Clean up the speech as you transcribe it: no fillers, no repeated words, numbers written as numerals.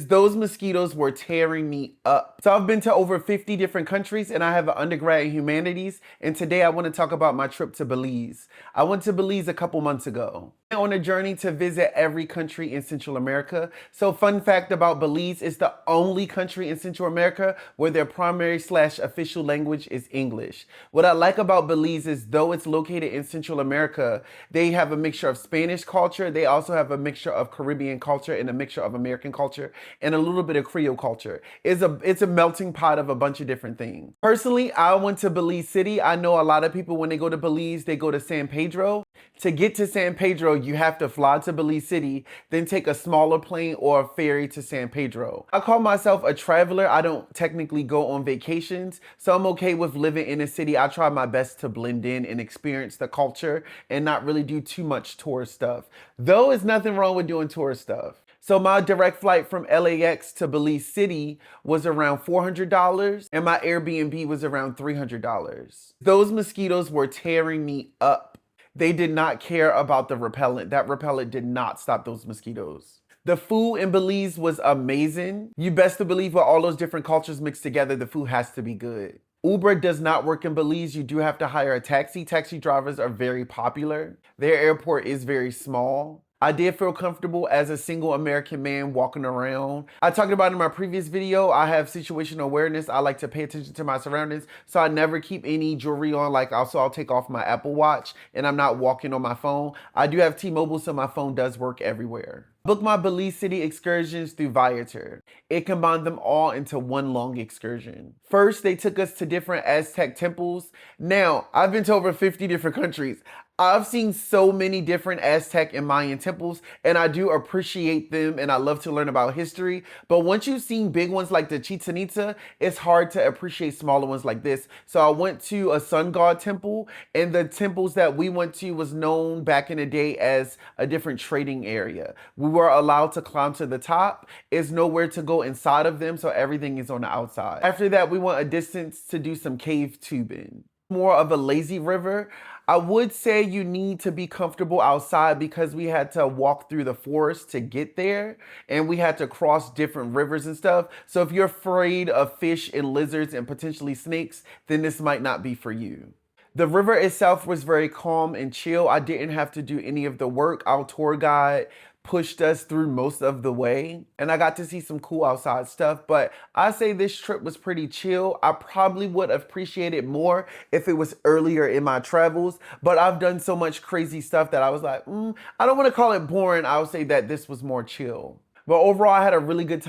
those mosquitoes were tearing me up. So I've been to over 50 different countries and I have an undergrad in humanities. And today I want to talk about my trip to Belize. I went to Belize a couple months ago. On a journey to visit every country in Central America. So fun fact about Belize, it's the only country in Central America where their primary/official language is English. What I like about Belize is though it's located in Central America, they have a mixture of Spanish culture. They also have a mixture of Caribbean culture and a mixture of American culture and a little bit of Creole culture. It's a melting pot of a bunch of different things. Personally, I went to Belize City. I know a lot of people when they go to Belize, they go to San Pedro. To get to San Pedro, you have to fly to Belize City, then take a smaller plane or a ferry to San Pedro. I call myself a traveler. I don't technically go on vacations, so I'm okay with living in a city. I try my best to blend in and experience the culture and not really do too much tourist stuff. Though there's nothing wrong with doing tourist stuff. So my direct flight from LAX to Belize City was around $400 and my Airbnb was around $300. Those mosquitoes were tearing me up. They did not care about the repellent. That repellent did not stop those mosquitoes. The food in Belize was amazing. You best to believe with all those different cultures mixed together, the food has to be good. Uber does not work in Belize. You do have to hire a taxi. Taxi drivers are very popular. Their airport is very small. I did feel comfortable as a single American man walking around. I talked about in my previous video, I have situational awareness. I like to pay attention to my surroundings. So I never keep any jewelry on. Like also I'll take off my Apple Watch and I'm not walking on my phone. I do have T-Mobile, so my phone does work everywhere. Book my Belize City excursions through Viator. It combined them all into one long excursion. First, they took us to different Aztec temples. Now, I've been to over 50 different countries. I've seen so many different Aztec and Mayan temples, and I do appreciate them, and I love to learn about history. But once you've seen big ones like the Chichen Itza, it's hard to appreciate smaller ones like this. So I went to a sun god temple, and the temples that we went to was known back in the day as a different trading area. We were allowed to climb to the top. It's nowhere to go inside of them, so everything is on the outside. After that, we went a distance to do some cave tubing. More of a lazy river. I would say you need to be comfortable outside because we had to walk through the forest to get there and we had to cross different rivers and stuff. So if you're afraid of fish and lizards and potentially snakes, then this might not be for you. The river itself was very calm and chill. I didn't have to do any of the work. Our tour guide pushed us through most of the way and I got to see some cool outside stuff, but I say this trip was pretty chill. I probably would appreciate it more if it was earlier in my travels, but I've done so much crazy stuff that I was like, I don't want to call it boring. I'll say that this was more chill. But overall, I had a really good time.